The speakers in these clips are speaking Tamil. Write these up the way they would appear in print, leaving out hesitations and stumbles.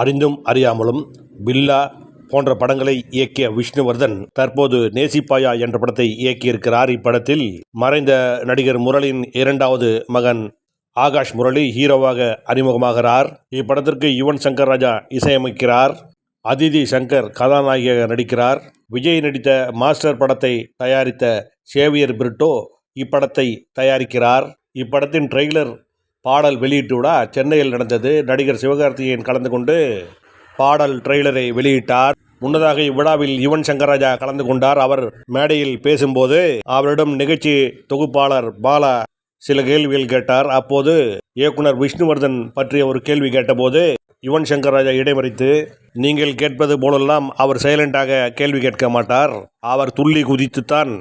அறிந்தும் அறியாமலும் பில்லா போன்ற படங்களை இயக்கிய விஷ்ணுவர்தன் தற்போது நேசிப்பாயா என்ற படத்தை இயக்கியிருக்கிறார். இப்படத்தில் மறைந்த நடிகர் முரளியின் இரண்டாவது மகன் ஆகாஷ் முரளி ஹீரோவாக அறிமுகமாகிறார். இப்படத்திற்கு யுவன் சங்கர் ராஜா இசையமைக்கிறார். அதிதி சங்கர் கதாநாயகியாக நடிக்கிறார். விஜய் நடித்த மாஸ்டர் படத்தை தயாரித்த சேவியர் பிரிட்டோ இப்படத்தை தயாரிக்கிறார். இப்படத்தின் ட்ரெய்லர் பாடல் வெளியீட்டு விழா சென்னையில் நடந்தது. நடிகர் சிவகார்த்திகேயன் கலந்து கொண்டு பாடல் ட்ரெய்லரை வெளியிட்டார். முன்னதாக இவ்விழாவில் யுவன் சங்கர் ராஜா கலந்து கொண்டார். அவர் மேடையில் பேசும்போது அவரிடம் நிகழ்ச்சி தொகுப்பாளர் பாலா சில கேள்விகள் கேட்டார். அப்போது இயக்குனர் விஷ்ணுவர்தன் பற்றிய ஒரு கேள்வி கேட்டபோது யுவன் சங்கர் ராஜா இடைமறித்து, நீங்கள் கேட்பது போலெல்லாம் அவர் சைலண்டாக கேள்வி கேட்க மாட்டார், அவர் துள்ளி குதித்துத்தான்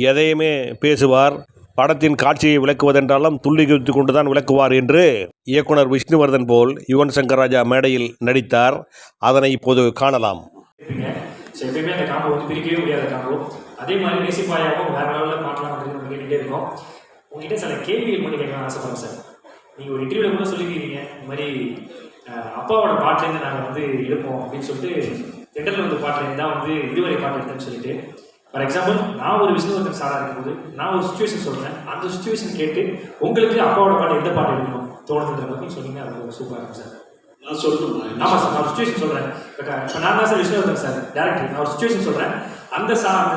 எதையுமே பேசுவார், படத்தின் காட்சியை விளக்குவதென்றாலும் துள்ளி குதித்து கொண்டுதான் விளக்குவார் என்று இயக்குனர் விஷ்ணுவர்தன் போல் யுவன் சங்கர் ராஜா மேடையில் நடித்தார். அதனை இப்போது காணலாம். எப்பயுமே அந்த காம்போ வந்து பிரிக்கவே முடியாத காம்போ. அதே மாதிரி நேசிப்பாயாவும் வேற லெவலில் பாட்டெலாம் வந்து கேட்டுகிட்டே இருக்கோம். உங்ககிட்ட சில கேள்விகள் மட்டும் கேட்கலாம் ஆசைப்படுறேன் சார். நீங்கள் ஒரு இன்டர்வியூவில் கூட சொல்லிக்கிறீங்க, இந்த மாதிரி அப்பாவோட பாட்டிலேருந்து நாங்கள் வந்து எடுப்போம் அப்படின்னு சொல்லிட்டு தெண்டரில் வந்து பாட்டிலேருந்து தான் வந்து இதுவரை பாட்டு எடுத்தேன்னு சொல்லிட்டு. ஃபார் எக்ஸாம்பிள், நான் ஒரு விஷ்ணுவர்தன் சாராக இருக்கும்போது நான் ஒரு சுச்சுவேஷன் சொல்கிறேன். அந்த சுச்சுவேஷன் கேட்டு உங்களுக்கு அப்பாவோட பாட்டு எந்த பாட்டு எடுக்கணும் தோணுதுன்ற பற்றி சொன்னீங்கன்னா அது சூப்பராக இருக்கும் சார். நான் சொல்லணுமா? ஆமாம் சார், நான் ஒரு சுச்சுவேஷன் சொல்கிறேன். இப்போ நான் தான் சார் விஷ்ணுவர்தன் சார் டேரக்டர். நான் ஒரு சுச்சுவேஷன் சொல்கிறேன். அந்த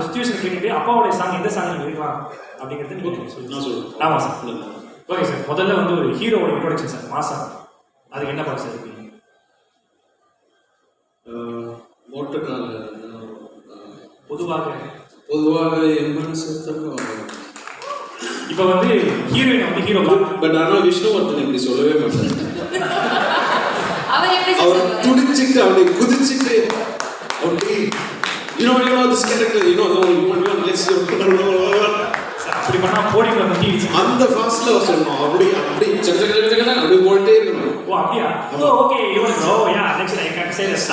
சுச்சுவேஷன் கேட்டுட்டு அப்பாவோடைய சாங் எந்த சாங் நீங்கள் எடுக்கலாம் அப்படிங்கிறது நீங்கள் சொல்லி நான் சொல்லுவேன். ஆமாம் சார். Okay sir. முதல்ல வந்து ஒரு ஹீரோவோட இன்ட்ரோடக்ஷன் சார், மாசா. அதுக்கு என்ன பாட்டு சார் இருக்கீங்க? மோட்டக்கால பொதுவாக இப்போ வந்து ஹீரோயின் வந்து ஹீரோ, பட் ஆனால் விஷ்ணுவர்தன் இப்படி சொல்லவே மாட்டார். அவர் துடிச்சிட்டு அப்படி குதிச்சிட்டு அப்படி this character, அப்படி பண்ணா போடிக்குள்ள முட்டிடுச்சு. அந்த ஃபாஸ்ட்ல சொல்லணும். அப்படி அப்படி போயிட்டே இருக்கணும். ஓ அப்படியா? Okay Yuvan bro, yeah next I can say this.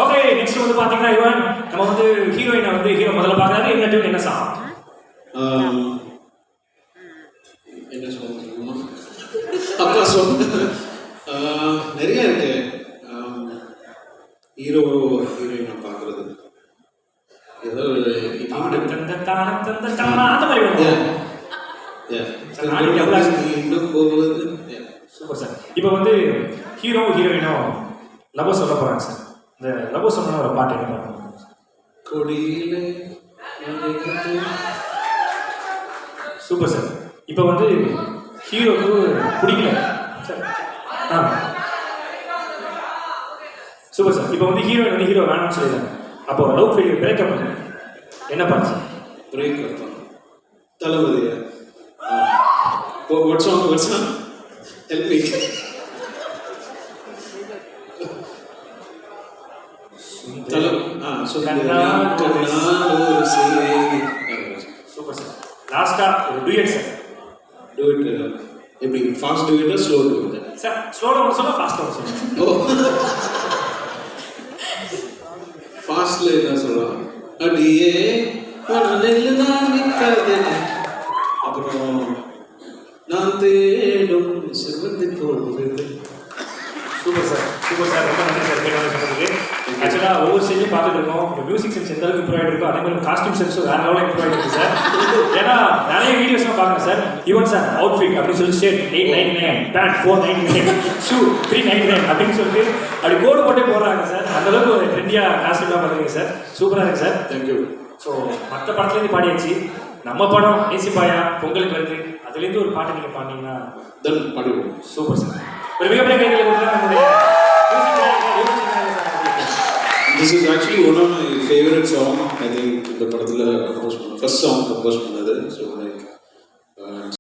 Okay, next வந்து பாத்தீங்கன்னா யுவன் நம்ம வந்து ஹீரோயினை வந்து ஹீரோ முதல்ல பார்க்கறாரு. என்ன டியூன், என்ன சாங்? என்ன சொல்லுங்க அப்பா சொல்லுங்க. நிறைய இருக்கு. ஹீரோயினை பார்க்கறது ஏதோ அந்த மாதிரி போகுது. Super sir. இப்போ வந்து ஹீரோ ஹீரோயினும் லவ் சொல்ல போறாங்க சார். இந்த லவ் சொன்ன ஒரு பாட்டு என்ன பண்ணுவாங்க? கொடியிலே. Super sir. இப்போ வந்து ஹீரோக்கு பிடிக்கல சார். Super sir. இப்போ வந்து ஹீரோயின் வந்து ஹீரோ வேணும்னு சொல்லிடுறாங்க. அப்போ லவ் ஃபெயிலியர் பிரேக்கப் என்ன பண்ணு சார்? பிரேக்கப் தளபதியா? What's on help me. Super sir. லாஸ்டா ஒரு டூயட் சார். டூயட் எப்படி? ஃபாஸ்ட் டூயட்டா ஸ்லோ டூயட்டா? சார் ஸ்லோல ஒன்று சொல்ல, ஃபாஸ்ட்டாக ஒன்று சொல்லுங்க. ஓ, ஃபாஸ்ட்ல என்ன சொல்லலாம்? அடியே அப்புறம் நான் தேடும் செவ்வந்தி போடுறது. Super sir, super sir. ரொம்ப நன்றி சார் கேள்வி சொன்னதுக்கு. ஆக்சுவலாக ஒவ்வொரு ஸ்டேஜும் பார்த்துட்டு இருக்கோம். இந்த மியூசிக் சென்ஸ் எந்த அளவுக்கு இம்ப்ரூவ் ஆகிட்டு இருக்கோ அதே மாதிரி காஸ்டியூம் சென்ஸும் வேற லெவலில் இம்ப்ரூவ் ஆகிட்டு இருக்கு சார். ஏன்னா நிறைய வீடியோஸ்லாம் பார்க்குறேன் சார். ஈவன் சார் அவுட்ஃபிட் அப்படின்னு சொல்லி ஷர்ட் 899, பேண்ட் 499, ஷூ 399 அப்படின்னு சொல்லிட்டு அப்படி கோடு போட்டே போடுறாங்க சார். அந்த அளவுக்கு ஒரு ட்ரெண்டியாக காஸ்டியூம்லாம் பண்ணுறீங்க சார். சூப்பராக இருக்கு சார். தேங்க்யூ. ஸோ மற்ற படத்துலேருந்து பாடியாச்சு. நம்ம படம் நேசிப்பாயா பொங்கலுக்கு வருது, அதுலேருந்து ஒரு பாட்டு நீங்கள் பாடினீங்கன்னா பாடுவோம். Super sir. ஒரு மிகப்பெரிய கைகளை கொடுத்தா நம்முடைய This is actually one of my favorite songs. I think இந்த படத்துல கம்போஸ் பண்ண ஃபர்ஸ்ட் சாங் கம்போஸ் பண்ணது. So like